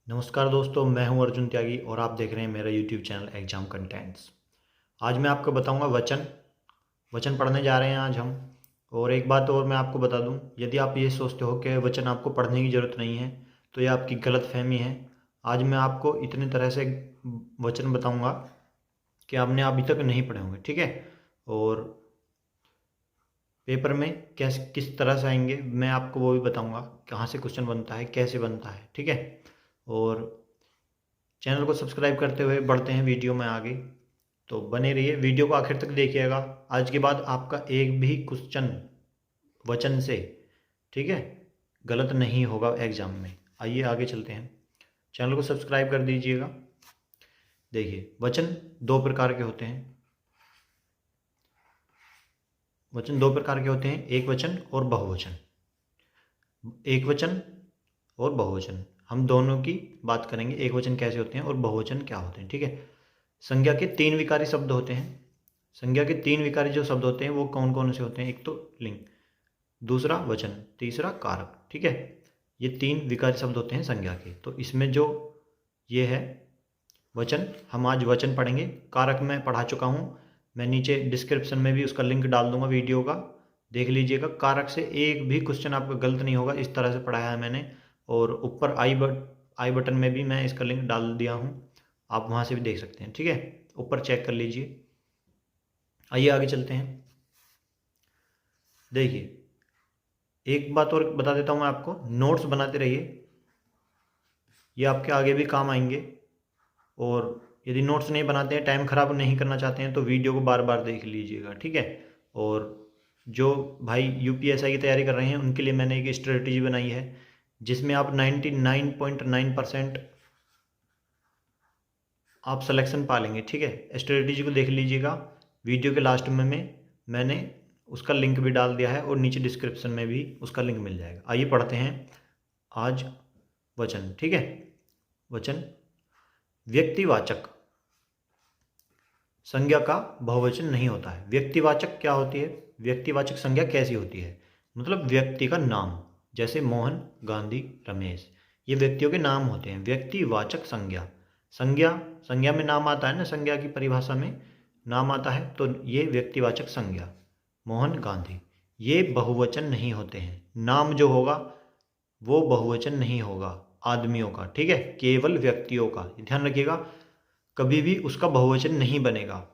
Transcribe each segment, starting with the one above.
नमस्कार दोस्तों, मैं हूं अर्जुन त्यागी और आप देख रहे हैं मेरा यूट्यूब चैनल एग्जाम कंटेंट्स। आज मैं आपको बताऊंगा वचन वचन पढ़ने जा रहे हैं आज हम। और एक बात और मैं आपको बता दूं, यदि आप ये सोचते हो कि वचन आपको पढ़ने की ज़रूरत नहीं है तो ये आपकी गलत फहमी है। आज मैं आपको इतनी तरह से वचन बताऊँगा कि आपने अभी तक नहीं पढ़े होंगे, ठीक है। और पेपर में कैसे किस तरह से आएंगे मैं आपको वो भी बताऊँगा, कहाँ से क्वेश्चन बनता है, कैसे बनता है, ठीक है। और चैनल को सब्सक्राइब करते हुए बढ़ते हैं वीडियो में आगे, तो बने रहिए, वीडियो को आखिर तक देखिएगा। आज के बाद आपका एक भी क्वेश्चन वचन से, ठीक है, गलत नहीं होगा एग्जाम में। आइए आगे चलते हैं, चैनल को सब्सक्राइब कर दीजिएगा। देखिए, वचन दो प्रकार के होते हैं। वचन दो प्रकार के होते हैं, एक वचन और बहुवचन। एक वचन और बहुवचन, हम दोनों की बात करेंगे। एक वचन कैसे होते हैं और बहुवचन क्या होते हैं, ठीक है। संज्ञा के तीन विकारी शब्द होते हैं। संज्ञा के तीन विकारी जो शब्द होते हैं वो कौन कौन से होते हैं? एक तो लिंग, दूसरा वचन, तीसरा कारक, ठीक है। ये तीन विकारी शब्द होते हैं संज्ञा के। तो इसमें जो ये है वचन, हम आज वचन पढ़ेंगे। कारक मैं पढ़ा चुका हूँ, मैं नीचे डिस्क्रिप्शन में भी उसका लिंक डाल दूंगा वीडियो का, देख लीजिएगा। कारक से एक भी क्वेश्चन आपका गलत नहीं होगा, इस तरह से पढ़ाया है मैंने। और ऊपर आई बटन में भी मैं इसका लिंक डाल दिया हूँ, आप वहाँ से भी देख सकते हैं, ठीक है। ऊपर चेक कर लीजिए। आइए आगे चलते हैं। देखिए, एक बात और बता देता हूँ मैं आपको, नोट्स बनाते रहिए, ये आपके आगे भी काम आएंगे। और यदि नोट्स नहीं बनाते हैं, टाइम ख़राब नहीं करना चाहते हैं, तो वीडियो को बार बार देख लीजिएगा, ठीक है। और जो भाई यूपीएसआई की तैयारी कर रहे हैं उनके लिए मैंने एक स्ट्रेटजी बनाई है जिसमें आप 99.9% आप सिलेक्शन पा लेंगे, ठीक है। स्ट्रेटजी को देख लीजिएगा, वीडियो के लास्ट में मैंने उसका लिंक भी डाल दिया है और नीचे डिस्क्रिप्शन में भी उसका लिंक मिल जाएगा। आइए पढ़ते हैं आज वचन, ठीक है। वचन, व्यक्तिवाचक संज्ञा का बहुवचन नहीं होता है। व्यक्तिवाचक क्या होती है? व्यक्तिवाचक संज्ञा कैसी होती है? मतलब व्यक्ति का नाम, जैसे मोहन, गांधी, रमेश, ये व्यक्तियों के नाम होते हैं। व्यक्तिवाचक संज्ञा, संज्ञा संज्ञा में नाम आता है ना, संज्ञा की परिभाषा में नाम आता है, तो ये व्यक्तिवाचक संज्ञा, मोहन, गांधी, ये बहुवचन नहीं होते हैं। नाम जो होगा वो बहुवचन नहीं होगा आदमियों का, ठीक है, केवल व्यक्तियों का, ध्यान रखिएगा। कभी भी उसका बहुवचन नहीं बनेगा,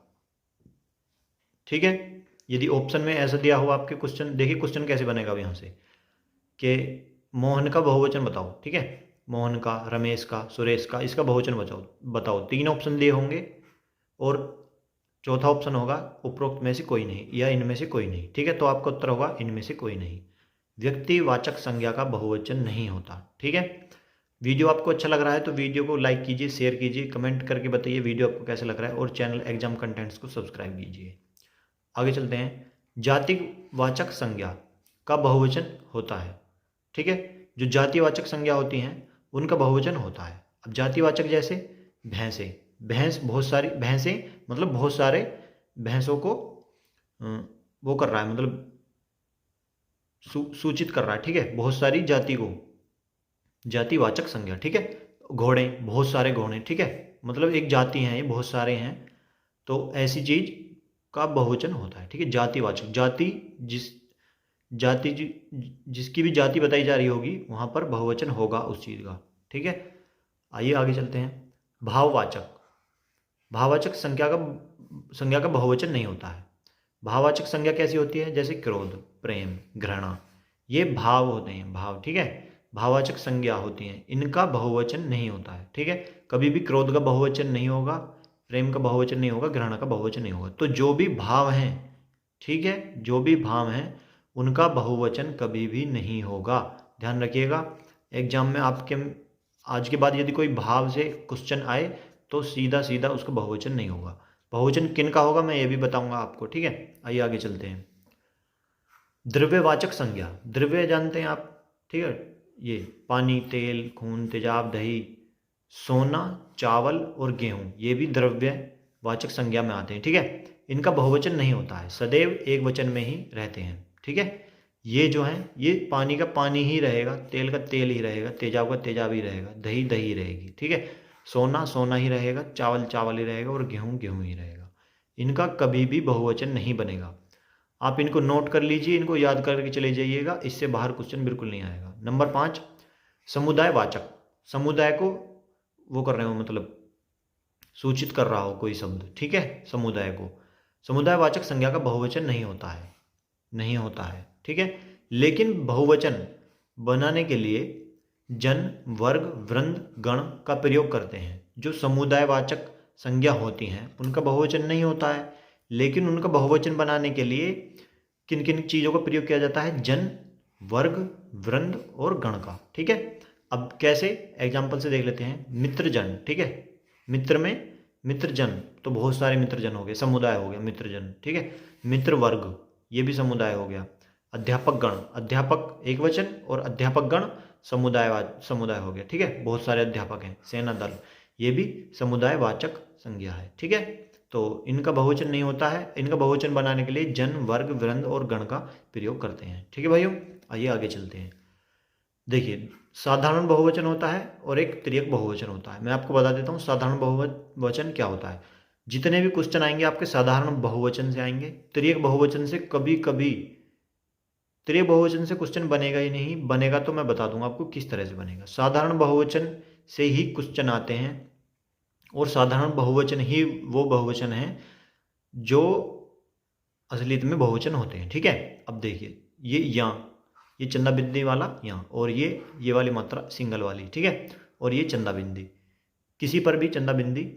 ठीक है। यदि ऑप्शन में ऐसा दिया हुआ आपके क्वेश्चन, देखिए क्वेश्चन कैसे बनेगा यहाँ से कि मोहन का बहुवचन बताओ, ठीक है। मोहन का, रमेश का, सुरेश का, इसका बहुवचन बताओ बताओ। तीन ऑप्शन दिए होंगे और चौथा ऑप्शन होगा उपरोक्त में से कोई नहीं या इनमें से कोई नहीं, ठीक है। तो आपका उत्तर होगा इनमें से कोई नहीं। व्यक्तिवाचक संज्ञा का बहुवचन नहीं होता, ठीक है। वीडियो आपको अच्छा लग रहा है तो वीडियो को लाइक कीजिए, शेयर कीजिए, कमेंट करके बताइए वीडियो आपको कैसा लग रहा है, और चैनल एग्जाम कंटेंट्स को सब्सक्राइब कीजिए। आगे चलते हैं। जातिवाचक संज्ञा का बहुवचन होता है, ठीक है। जो जातिवाचक संज्ञा होती हैं उनका बहुवचन होता है। अब जातिवाचक जैसे भैंसे, भैंस, बहुत सारी भैंसें, मतलब बहुत सारे भैंसों को वो कर रहा है, मतलब सूचित कर रहा है, ठीक है, बहुत सारी जाति को, जातिवाचक संज्ञा, ठीक है। घोड़े, बहुत सारे घोड़े, ठीक है, मतलब एक जाति है, ये बहुत सारे हैं, तो ऐसी चीज का बहुवचन होता है, ठीक है। जातिवाचक, जाति जिसकी भी जाति बताई जा रही होगी वहां पर बहुवचन होगा उस चीज का, ठीक है। आइए आगे चलते हैं। भाववाचक, भाववाचक संज्ञा का बहुवचन नहीं होता है। भाववाचक संज्ञा कैसी होती है? जैसे क्रोध, प्रेम, घृणा, ये भाव होते हैं, भाव, ठीक है, भाववाचक संज्ञा होती हैं, इनका बहुवचन नहीं होता है, ठीक है। कभी भी क्रोध का बहुवचन नहीं होगा, प्रेम का बहुवचन नहीं होगा, घृणा का बहुवचन नहीं होगा। तो जो भी भाव हैं, ठीक है, जो भी भाव हैं उनका बहुवचन कभी भी नहीं होगा, ध्यान रखिएगा। एग्जाम में आपके आज के बाद यदि कोई भाव से क्वेश्चन आए तो सीधा सीधा उसका बहुवचन नहीं होगा। बहुवचन किन का होगा मैं ये भी बताऊंगा आपको, ठीक है। आइए आगे चलते हैं। द्रव्यवाचक संज्ञा, द्रव्य जानते हैं आप, ठीक है, ये पानी, तेल, खून, तेजाब, दही, सोना, चावल और गेहूं, ये भी द्रव्यवाचक संज्ञा में आते हैं, ठीक है। इनका बहुवचन नहीं होता है, सदैव एक वचन में ही रहते हैं, ठीक है। ये जो है ये पानी का पानी ही रहेगा, तेल का तेल ही रहेगा, तेजाब का तेजाब ही रहेगा, दही दही रहेगी, ठीक है। सोना सोना ही रहेगा, चावल चावल ही रहेगा और गेहूँ गेहूँ ही रहेगा। इनका कभी भी बहुवचन नहीं बनेगा। आप इनको नोट कर लीजिए, इनको याद करके चले जाइएगा, इससे बाहर क्वेश्चन बिल्कुल नहीं आएगा। नंबर 5, समुदाय वाचक। समुदाय को वो कर रहे हो, मतलब सूचित कर रहा हो कोई शब्द, ठीक है। समुदाय को, समुदायवाचक संज्ञा का बहुवचन नहीं होता है, नहीं होता है, ठीक है। लेकिन बहुवचन बनाने के लिए जन, वर्ग, वृंद, गण का प्रयोग करते हैं। जो समुदायवाचक संज्ञा होती हैं उनका बहुवचन नहीं होता है, लेकिन उनका बहुवचन बनाने के लिए किन किन चीज़ों का प्रयोग किया जाता है? जन, वर्ग, वृंद और गण का, ठीक है। अब कैसे, एग्जाम्पल से देख लेते हैं। मित्रजन, ठीक है। मित्र में मित्रजन, तो बहुत सारे मित्रजन हो गए, समुदाय हो गया मित्रजन, ठीक है। मित्र वर्ग, ये भी समुदाय हो गया। अध्यापक गण, अध्यापक एक वचन और अध्यापक गण समुदाय हो गया, ठीक है। बहुत सारे अध्यापक हैं। सेना दल, ये भी समुदायवाचक संज्ञा है, ठीक है। तो इनका बहुवचन नहीं होता है, इनका बहुवचन बनाने के लिए जन, वर्ग, वृंद और गण का प्रयोग करते हैं, ठीक है भाइयों। आइए आगे चलते हैं। देखिए, साधारण बहुवचन होता है और एक तिर्यक बहुवचन होता है। मैं आपको बता देता हूँ साधारण बहुवचन क्या होता है। जितने भी क्वेश्चन आएंगे आपके साधारण बहुवचन से आएंगे। तिर्यक बहुवचन से कभी कभी, तिर्यक बहुवचन से क्वेश्चन बनेगा ही नहीं, बनेगा तो मैं बता दूंगा आपको किस तरह से बनेगा। साधारण बहुवचन से ही क्वेश्चन आते हैं और साधारण बहुवचन ही वो बहुवचन है जो असलियत में बहुवचन होते हैं, ठीक है। अब देखिए, ये यहाँ, ये चंदा बिंदी वाला यहाँ, और ये वाली मात्रा सिंगल वाली, ठीक है। और ये चंदा बिंदी, किसी पर भी चंदा बिंदी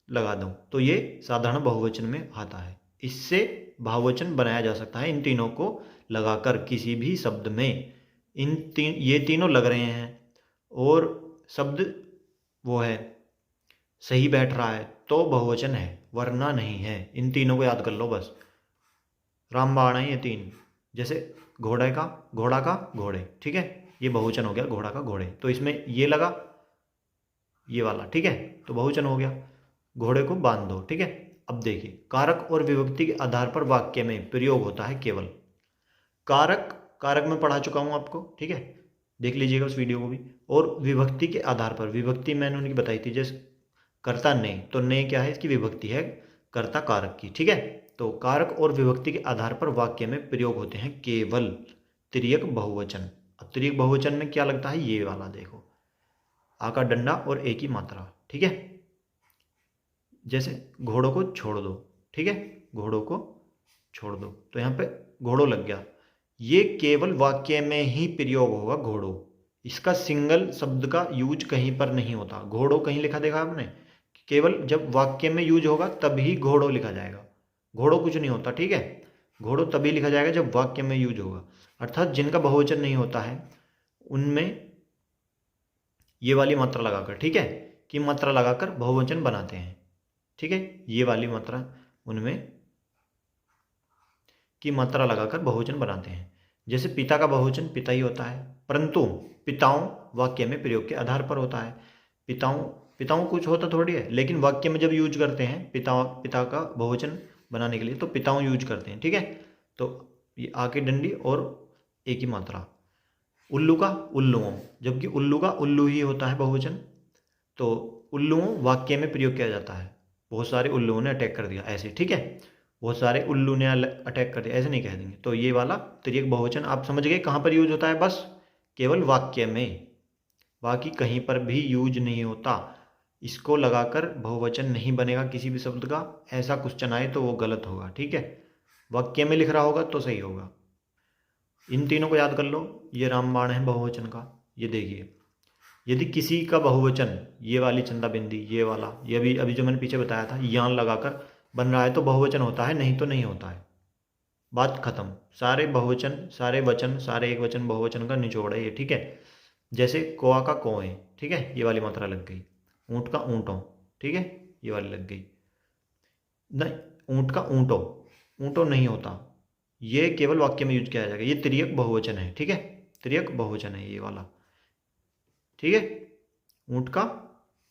लगा दूँ तो ये साधारण बहुवचन में आता है। इससे बहुवचन बनाया जा सकता है इन तीनों को लगाकर किसी भी शब्द में। ये तीनों लग रहे हैं और शब्द वो है, सही बैठ रहा है तो बहुवचन है, वरना नहीं है। इन तीनों को याद कर लो बस। रामबाण है ये तीन, जैसे घोड़ा का घोड़े, ठीक है। ये बहुवचन हो गया, घोड़ा का घोड़े, तो इसमें ये लगा, ये वाला, ठीक है, तो बहुवचन हो गया। घोड़े को बांध दो, ठीक है। अब देखिए, कारक और विभक्ति के आधार पर वाक्य में प्रयोग होता है केवल। कारक, कारक में पढ़ा चुका हूं आपको, ठीक है, देख लीजिएगा उस वीडियो को भी। और विभक्ति के आधार पर, विभक्ति मैंने उनकी बताई थी, जैसे कर्ता ने, तो ने क्या है, इसकी विभक्ति है कर्ता कारक की, ठीक है। तो कारक और विभक्ति के आधार पर वाक्य में प्रयोग होते हैं केवल तिर्यक बहुवचन। अब तिर्यक बहुवचन में क्या लगता है, ये वाला देखो, आ का डंडा और ए की मात्रा, ठीक है। जैसे घोड़ों को छोड़ दो, ठीक है, घोड़ों को छोड़ दो, तो यहाँ पे घोड़ो लग गया। ये केवल वाक्य में ही प्रयोग होगा घोड़ो, इसका सिंगल शब्द का यूज कहीं पर नहीं होता। घोड़ो कहीं लिखा देखा आपने? केवल जब वाक्य में यूज होगा तभी घोड़ो लिखा जाएगा, घोड़ो कुछ नहीं होता, ठीक है। घोड़ो तभी लिखा जाएगा जब वाक्य में यूज होगा। अर्थात जिनका बहुवचन नहीं होता है उनमें ये वाली मात्रा लगाकर, ठीक है, की मात्रा लगाकर बहुवचन बनाते हैं, ठीक है। ये वाली मात्रा उनमें की मात्रा लगाकर बहुवचन बनाते हैं। जैसे पिता का बहुवचन पिता ही होता है, परंतु पिताओं वाक्य में प्रयोग के आधार पर होता है। पिताओं, पिताओं कुछ होता थोड़ी है, लेकिन वाक्य में जब यूज करते हैं पिता का बहुवचन बनाने के लिए तो पिताओं यूज करते हैं, ठीक है। तो ये आके डंडी और एक ही मात्रा। उल्लू का उल्लुओं, जबकि उल्लू का उल्लू ही होता है बहुवचन, तो उल्लुओं वाक्य में प्रयोग किया जाता है। बहुत सारे उल्लुओं ने अटैक कर दिया, ऐसे, ठीक है, बहुत सारे उल्लू ने अटैक कर दिया, ऐसे नहीं कह देंगे। तो ये वाला तिर्यक बहुवचन आप समझ गए कहाँ पर यूज होता है, बस केवल वाक्य में, बाकी कहीं पर भी यूज नहीं होता। इसको लगाकर बहुवचन नहीं बनेगा किसी भी शब्द का। ऐसा क्वेश्चन आए तो वो गलत होगा, ठीक है। वाक्य में लिख रहा होगा तो सही होगा। इन तीनों को याद कर लो। ये रामबाण है बहुवचन का। ये देखिए, यदि किसी का बहुवचन, ये वाली चंदा बिंदी, ये वाला, ये भी अभी जो मैंने पीछे बताया था, यान लगाकर बन रहा है तो बहुवचन होता है, नहीं तो नहीं होता है। बात खत्म। सारे बहुवचन, सारे वचन, सारे एक वचन बहुवचन का निचोड़ है ये, ठीक है। जैसे कोआ का कोए, ठीक है, ये वाली मात्रा लग गई। ऊँट का ऊँटों, ठीक है, ये वाली लग गई। नहीं, ऊँट का ऊँटों, ऊँटों नहीं होता, ये केवल वाक्य में यूज किया जाएगा। ये तिर्यक बहुवचन है, ठीक है, तिर्यक बहुवचन है ये वाला, ठीक है। ऊँट का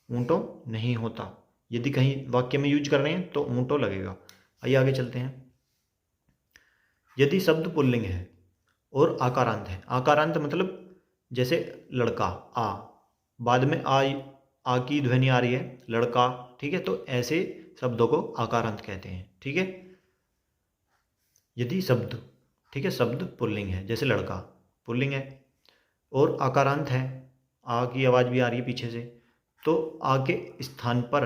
ऊँटों नहीं होता, यदि कहीं वाक्य में यूज कर रहे हैं तो ऊँटों लगेगा। आइए आगे चलते हैं। यदि शब्द पुल्लिंग है और आकारांत है। आकारांत मतलब जैसे लड़का, आ, बाद में आ की ध्वनि आ रही है, लड़का, ठीक है, तो ऐसे शब्दों को आकारांत कहते हैं, ठीक है। यदि शब्द, ठीक है, शब्द पुल्लिंग है, जैसे लड़का पुल्लिंग है और आकारांत है, आ की आवाज़ भी आ रही है पीछे से, तो आ के स्थान पर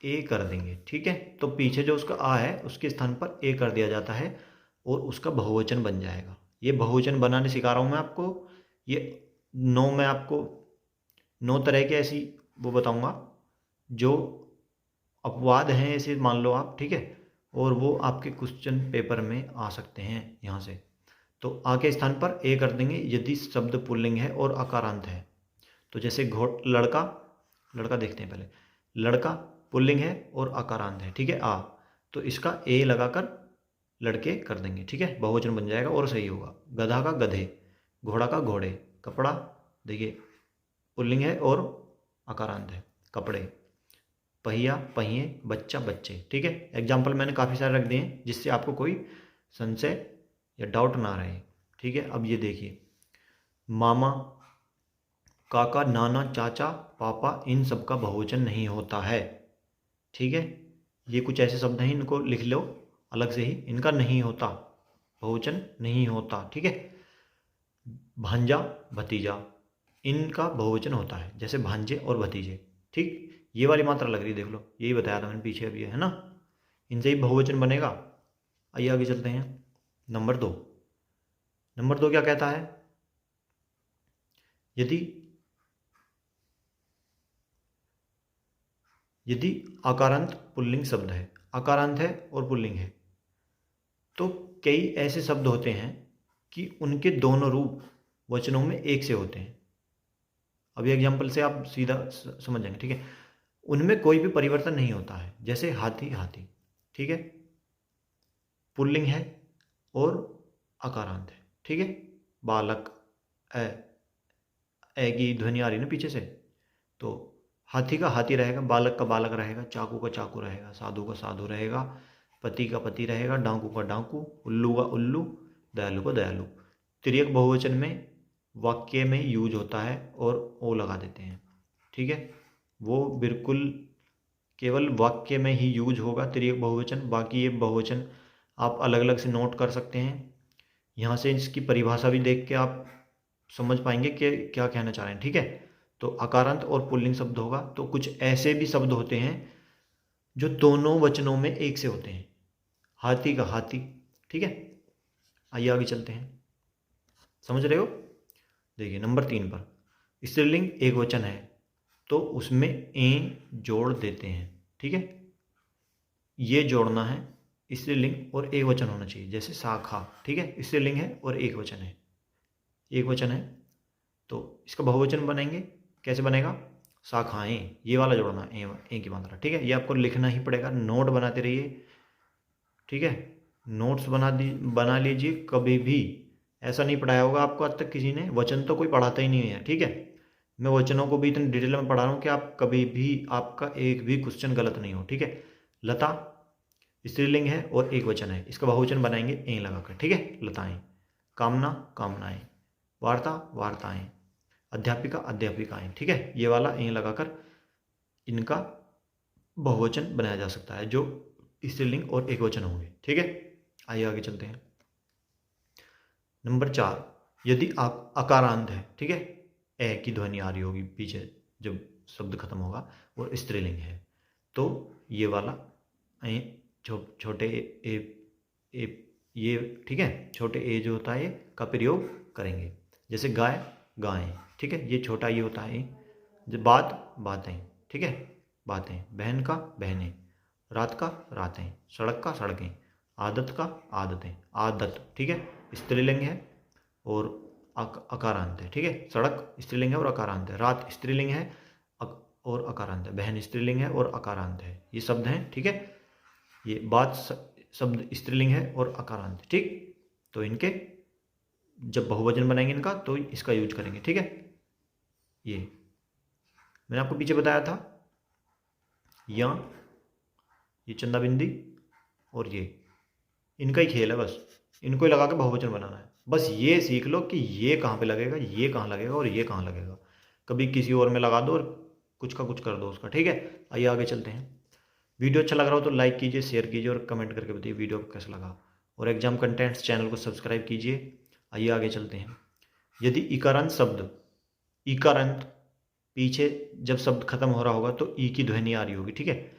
ए कर देंगे, ठीक है। तो पीछे जो उसका आ है उसके स्थान पर ए कर दिया जाता है और उसका बहुवचन बन जाएगा। ये बहुवचन बनाने सिखा रहा हूँ मैं आपको। ये 9 मैं आपको 9 तरह के ऐसी वो बताऊँगा जो अपवाद हैं, ऐसे मान लो आप, ठीक है, और वो आपके क्वेश्चन पेपर में आ सकते हैं यहाँ से। तो आ के स्थान पर ए कर देंगे यदि शब्द पुल्लिंग है और आकारांत है। तो जैसे लड़का, लड़का देखते हैं पहले, लड़का पुल्लिंग है और आकारांत है, ठीक है, आ, तो इसका ए लगाकर लड़के कर देंगे, ठीक है, बहुवचन बन जाएगा और सही होगा। गधा का गधे, घोड़ा का घोड़े, कपड़ा, देखिए पुल्लिंग है और आकारांत है, कपड़े, पहिया पहिए, बच्चा बच्चे, ठीक है। एग्जाम्पल मैंने काफ़ी सारे रख दिए हैं जिससे आपको कोई संशय या डाउट ना रहे, ठीक है। अब ये देखिए, मामा, काका, नाना, चाचा, पापा, इन सब का बहुवचन नहीं होता है, ठीक है। ये कुछ ऐसे शब्द हैं, इनको लिख लो अलग से ही, इनका नहीं होता, बहुवचन नहीं होता, ठीक है। भांजा, भतीजा, इनका बहुवचन होता है, जैसे भांजे और भतीजे, ठीक। ये वाली मात्रा लग रही है, देख लो, यही बताया था मैंने पीछे अभी, है ना, इनसे ही बहुवचन बनेगा। आइए आगे चलते हैं। नंबर 2, नंबर 2 क्या कहता है, यदि यदि आकारांत पुल्लिंग शब्द है, आकारांत है और पुल्लिंग है, तो कई ऐसे शब्द होते हैं कि उनके दोनों रूप वचनों में एक से होते हैं। अभी एग्जाम्पल से आप सीधा समझ जाएंगे, ठीक है। उनमें कोई भी परिवर्तन नहीं होता है, जैसे हाथी हाथी, ठीक है, पुल्लिंग है और आकारांत है, ठीक है। बालक, ए, ए की ध्वनि आ रही है ना पीछे से, तो हाथी का हाथी रहेगा, बालक का बालक रहेगा, चाकू का चाकू रहेगा, साधु का साधु रहेगा, पति का पति रहेगा, डाकू का डाकू, उल्लू का उल्लू, दयालु का दयालु। तिर्यक बहुवचन में वाक्य में यूज होता है और ओ लगा देते हैं, ठीक है। वो बिल्कुल केवल वाक्य में ही यूज होगा तिर्यक बहुवचन, बाकी ये बहुवचन आप अलग अलग से नोट कर सकते हैं। यहाँ से इसकी परिभाषा भी देख के आप समझ पाएंगे कि क्या कहना चाह रहे हैं, ठीक है। तो अकारांत और पुल्लिंग शब्द होगा, तो कुछ ऐसे भी शब्द होते हैं जो दोनों वचनों में एक से होते हैं, हाथी का हाथी, ठीक है। आइए आगे चलते हैं, समझ रहे हो। देखिए नंबर 3 पर, स्त्रीलिंग एक वचन है तो उसमें ए जोड़ देते हैं, ठीक है। ये जोड़ना है, स्त्रीलिंग और एक वचन होना चाहिए, जैसे शाखा, ठीक है, स्त्रीलिंग है और एक वचन है, एक वचन है, तो इसका बहुवचन बनाएंगे, कैसे बनेगा, शाखाएं, ये वाला जोड़ना, ए की मात्रा, ठीक है। ये आपको लिखना ही पड़ेगा, नोट बनाते रहिए, ठीक है। नोट्स बना लीजिए, कभी भी ऐसा नहीं पढ़ाया होगा आपको आज तक किसी ने, वचन तो कोई पढ़ाता ही नहीं है, ठीक है। मैं वचनों को भी इतनी डिटेल में पढ़ा रहा हूँ कि आप कभी भी आपका एक भी क्वेश्चन गलत नहीं हो, ठीक है। लता स्त्रीलिंग है और एक वचन है, इसका बहुवचन बनाएंगे ए लगाकर, ठीक है, लताएं। कामना कामनाएं, वार्ता वार्ताएं, अध्यापिका अध्यापिकाएं, ठीक है। ये वाला ए लगाकर इनका बहुवचन बनाया जा सकता है, जो स्त्रीलिंग और एक वचन होंगे, ठीक है। आइए आगे चलते हैं। नंबर 4, यदि आप अकारांत है, ठीक है, ए की ध्वनि आ रही होगी पीछे जब शब्द खत्म होगा, और स्त्रीलिंग है, तो ये वाला ए, छोटे ए, ए, ये, ठीक है, छोटे ए जो होता है का प्रयोग करेंगे, जैसे गाय गायें, ठीक है, ये छोटा ये होता है, जब बात बातें, ठीक है, बातें, बहन का बहनें, रात का रातें, सड़क का सड़कें, आदत का आदतें, आदत, ठीक है, स्त्रीलिंग है और अकारांत है, ठीक है। सड़क स्त्रीलिंग है और अकारांत है, रात स्त्रीलिंग है और अकारांत है, बहन स्त्रीलिंग है और अकारांत है, ये शब्द हैं, ठीक है। ये बात शब्द स्त्रीलिंग है और अकारांत, ठीक। तो इनके जब बहुवचन बनाएंगे इनका तो इसका यूज करेंगे, ठीक है। ये मैंने आपको पीछे बताया था, या ये चंदा बिंदी और ये, इनका ही खेल है, बस इनको ही लगा के बहुवचन बनाना है, बस ये सीख लो कि ये कहाँ पे लगेगा, ये कहाँ लगेगा और ये कहाँ लगेगा। कभी किसी और में लगा दो और कुछ का कुछ कर दो उसका। ठीक है, आइए आगे चलते हैं। वीडियो अच्छा लग रहा हो तो लाइक कीजिए, शेयर कीजिए और कमेंट करके बताइए वीडियो को कैसा लगा। और एग्जाम कंटेंट्स चैनल को सब्सक्राइब कीजिए। आइए आगे चलते हैं। यदि इकारांत शब्द, इकारांत पीछे जब शब्द खत्म हो रहा होगा तो ई की ध्वनि आ रही होगी, ठीक है,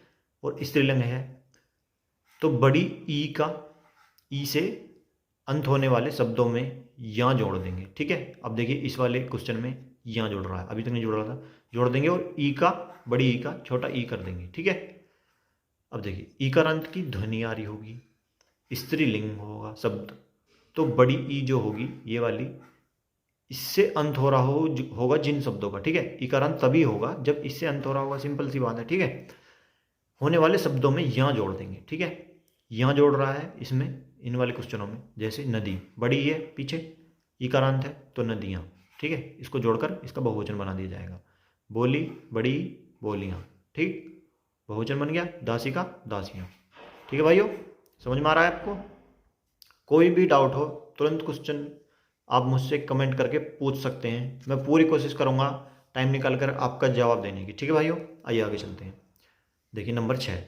और स्त्रीलिंग है तो बड़ी ई का, ई से अंत होने वाले शब्दों में या जोड़ देंगे। ठीक है, अब देखिए इस वाले क्वेश्चन में या जोड़ रहा है, अभी तक नहीं जोड़ रहा था, जोड़ देंगे और ई का, बड़ी ई का छोटा ई कर देंगे। ठीक है, अब देखिए ईकारांत की ध्वनि आ रही होगी, स्त्रीलिंग होगा शब्द, तो बड़ी ई जो होगी ये वाली, इससे अंत हो रहा होगा जिन शब्दों का। ठीक है, इकारांत तभी होगा जब इससे अंत हो रहा होगा, सिंपल सी बात है। ठीक है, होने वाले शब्दों में या जोड़ देंगे। ठीक है, या जोड़ रहा है इसमें, इन वाले क्वेश्चनों में, जैसे नदी, बड़ी है पीछे, इकारांत है तो नदियाँ। ठीक है, इसको जोड़कर इसका बहुवचन बना दिया जाएगा। बोली, बड़ी, बोलियाँ। ठीक, बहुवचन बन गया, दासी का दासियाँ। ठीक है भाइयों, समझ में आ रहा है आपको? कोई भी डाउट हो तुरंत क्वेश्चन आप मुझसे कमेंट करके पूछ सकते हैं, मैं पूरी कोशिश करूँगा टाइम निकाल कर आपका जवाब देने की। ठीक है भाइयों, आइए आगे चलते हैं। देखिए नंबर 6,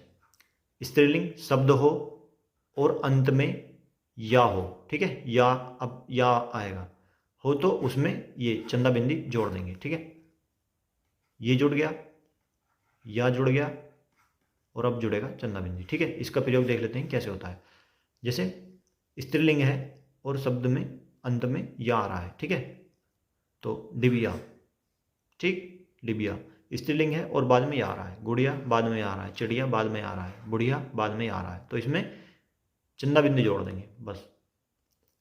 स्त्रीलिंग शब्द हो और अंत में या हो। ठीक है, या, अब या आएगा, हो तो उसमें ये चंदा बिंदी जोड़ देंगे। ठीक है, ये जुड़ गया, या जुड़ गया और अब जुड़ेगा चंदा बिंदी। ठीक है, इसका प्रयोग देख लेते हैं कैसे होता है। जैसे स्त्रीलिंग है और शब्द में अंत में या आ रहा है। ठीक है, तो डिबिया, ठीक, डिबिया स्त्रीलिंग है और बाद में या आ रहा है, गुड़िया बाद में आ रहा है, चिड़िया बाद में आ रहा है, बुढ़िया बाद में आ रहा है, तो इसमें चंदा बिंदी जोड़ देंगे बस।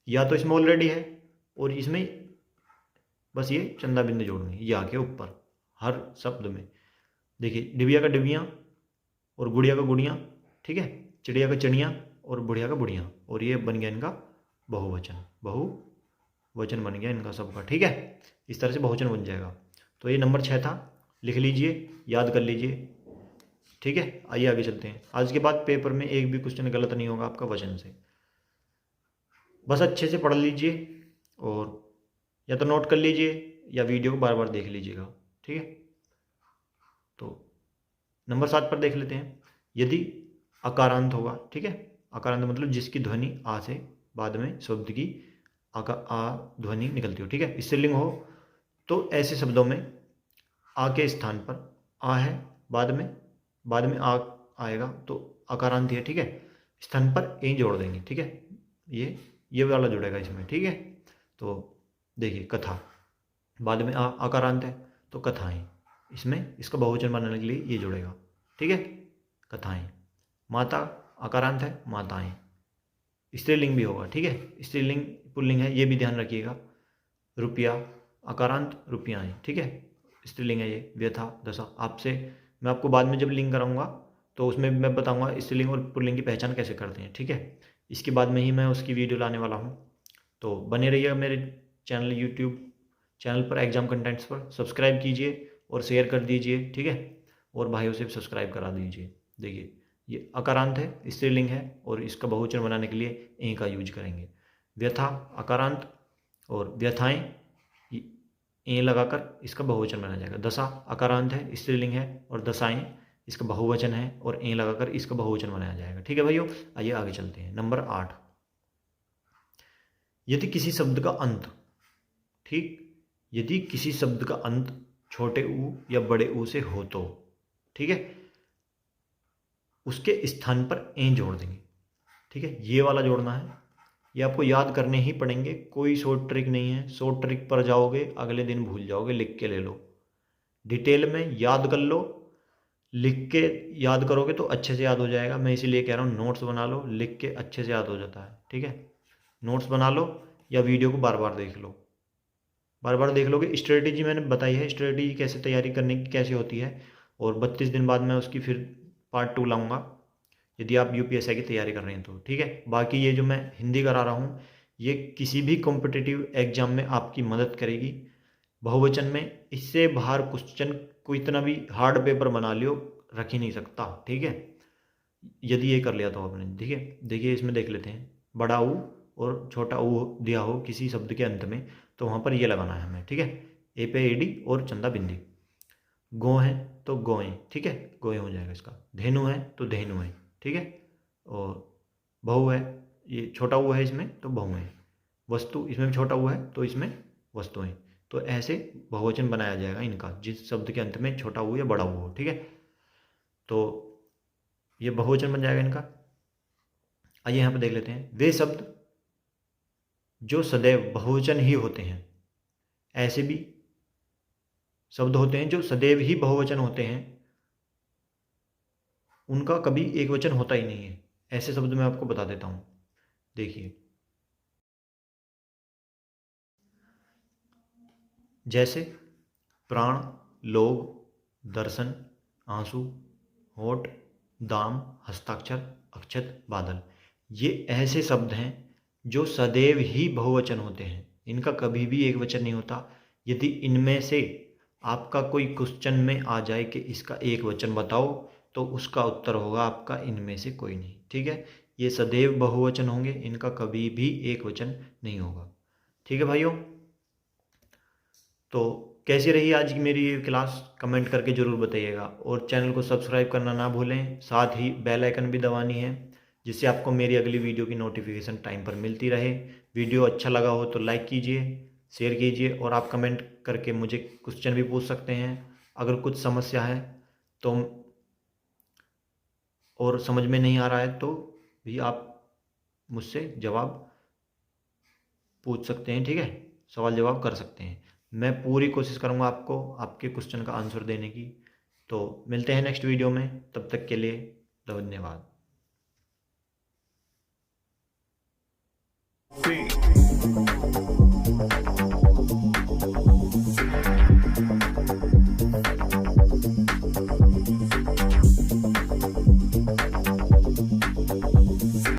या तो इसमें ऑलरेडी है और इसमें बस ये चंदा बिंदी जोड़ेंगे या के ऊपर हर शब्द में। देखिए डिबिया का डिबिया और गुड़िया का गुड़िया। ठीक है, चिड़िया का चिड़िया और बुढ़िया का बुढ़िया, और ये बन गया इनका बहुवचन, बहुवचन बन गया इनका सबका। ठीक है, इस तरह से बहुवचन बन जाएगा। तो ये नंबर 6 था, लिख लीजिए, याद कर लीजिए। ठीक है, आइए आगे चलते हैं। आज के बाद पेपर में एक भी क्वेश्चन गलत नहीं होगा आपका वचन से, बस अच्छे से पढ़ लीजिए और या तो नोट कर लीजिए या वीडियो को बार बार देख लीजिएगा। ठीक है, तो नंबर 7 पर देख लेते हैं। यदि अकारांत होगा, ठीक है, अकारांत मतलब जिसकी ध्वनि आ से बाद में शब्द की आ ध्वनि निकलती हो। ठीक है, स्त्रीलिंग हो तो ऐसे शब्दों में आ के स्थान पर आ है, बाद में आ आएगा तो अकारांत है। ठीक है, स्थान पर ए जोड़ देंगे। ठीक है, ये वाला जुड़ेगा इसमें। ठीक है, तो देखिए कथा, बाद में आ अकारांत है तो कथाएं, इसमें इसका बहुवचन बनाने के लिए ये जुड़ेगा। ठीक है, कथाएं। माता अकारांत है, माताएं, स्त्रीलिंग भी होगा। ठीक है, स्त्रीलिंग पुल्लिंग है, ये भी ध्यान रखिएगा। रुपया अकारांत, रुपयाएं। ठीक है, स्त्रीलिंग है ये। व्यथा, दशा, आपसे मैं आपको बाद में जब लिंक कराऊंगा तो उसमें मैं बताऊंगा स्त्रीलिंग और पुल्लिंग की पहचान कैसे करते हैं। ठीक है, इसके बाद में ही मैं उसकी वीडियो लाने वाला हूँ, तो बने रहिएगा मेरे चैनल, यूट्यूब चैनल पर, एग्जाम कंटेंट्स पर। सब्सक्राइब कीजिए और शेयर कर दीजिए। ठीक है, और भाइयों से भी सब्सक्राइब करा दीजिए। देखिए ये अकारांत है, स्त्रीलिंग है और इसका बहुवचन बनाने के लिए ए का यूज करेंगे। व्यथा अकारांत और व्यथाएं ए लगाकर इसका बहुवचन बनाया जाएगा। दशा अकारांत है, स्त्रीलिंग है और दशाएं इसका बहुवचन है और ए लगाकर इसका बहुवचन बनाया जाएगा। ठीक है भाइयों, आइए आगे चलते हैं। नंबर 8, यदि किसी शब्द का अंत, ठीक, यदि किसी शब्द का अंत छोटे ऊ या बड़े ऊ से हो तो, ठीक है, उसके स्थान पर ए जोड़ देंगे। ठीक है, ये वाला जोड़ना है, ये आपको याद करने ही पड़ेंगे, कोई शॉर्ट ट्रिक नहीं है। शॉर्ट ट्रिक पर जाओगे अगले दिन भूल जाओगे, लिख के ले लो, डिटेल में याद कर लो। लिख के याद करोगे तो अच्छे से याद हो जाएगा, मैं इसीलिए कह रहा हूँ नोट्स बना लो, लिख के अच्छे से याद हो जाता है। ठीक है, नोट्स बना लो या वीडियो को बार बार देख लो, बार बार देख लोगे। स्ट्रेटेजी मैंने बताई है, स्ट्रेटेजी कैसे तैयारी करने की कैसे होती है, और 32 दिन बाद मैं उसकी फिर पार्ट 2 लाऊंगा यदि आप यूपीएससी की तैयारी कर रहे हैं तो। ठीक है, बाकी ये जो मैं हिंदी करा रहा हूँ ये किसी भी कॉम्पिटिटिव एग्जाम में आपकी मदद करेगी। बहुवचन में इससे बाहर क्वेश्चन को इतना भी हार्ड पेपर बना लियो, रख ही नहीं सकता। ठीक है, यदि ये कर लिया तो आपने। ठीक है, देखिए इसमें देख लेते हैं। बड़ा ऊ और छोटा ऊ दिया हो किसी शब्द के अंत में तो वहाँ पर ये लगाना है हमें, ठीक है। ए पे एडी और चंदा बिंदी। गो है तो गोएं, ठीक है, गोएं हो जाएगा इसका। धेनु है तो धेनु है, ठीक है। और बहु है, ये छोटा ऊ है इसमें तो बहुएं। वस्तु, इसमें भी छोटा ऊ है तो इसमें वस्तुएं। तो ऐसे बहुवचन बनाया जाएगा इनका, जिस शब्द के अंत में छोटा ऊ या बड़ा ऊ हो, ठीक है। तो ये बहुवचन बन जाएगा इनका। आइए यहाँ पे देख लेते हैं, वे शब्द जो सदैव बहुवचन ही होते हैं। ऐसे भी शब्द होते हैं जो सदैव ही बहुवचन होते हैं, उनका कभी एक वचन होता ही नहीं है। ऐसे शब्द मैं आपको बता देता हूं, देखिए। जैसे प्राण, लोग, दर्शन, आंसू, होठ, दाम, हस्ताक्षर, अक्षत, बादल। ये ऐसे शब्द हैं जो सदैव ही बहुवचन होते हैं, इनका कभी भी एक वचन नहीं होता। यदि इनमें से आपका कोई क्वेश्चन में आ जाए कि इसका एक वचन बताओ, तो उसका उत्तर होगा आपका इनमें से कोई नहीं, ठीक है। ये सदैव बहुवचन होंगे, इनका कभी भी एक वचन नहीं होगा, ठीक है भाइयों। तो कैसी रही आज की मेरी ये क्लास, कमेंट करके ज़रूर बताइएगा। और चैनल को सब्सक्राइब करना ना भूलें, साथ ही बेल आइकन भी दबानी है, जिससे आपको मेरी अगली वीडियो की नोटिफिकेशन टाइम पर मिलती रहे। वीडियो अच्छा लगा हो तो लाइक कीजिए, शेयर कीजिए, और आप कमेंट करके मुझे क्वेश्चन भी पूछ सकते हैं। अगर कुछ समस्या है तो और समझ में नहीं आ रहा है तो भी आप मुझसे जवाब पूछ सकते हैं, ठीक है, सवाल जवाब कर सकते हैं। मैं पूरी कोशिश करूंगा आपको आपके क्वेश्चन का आंसर देने की। तो मिलते हैं नेक्स्ट वीडियो में, तब तक के लिए धन्यवाद। Sí.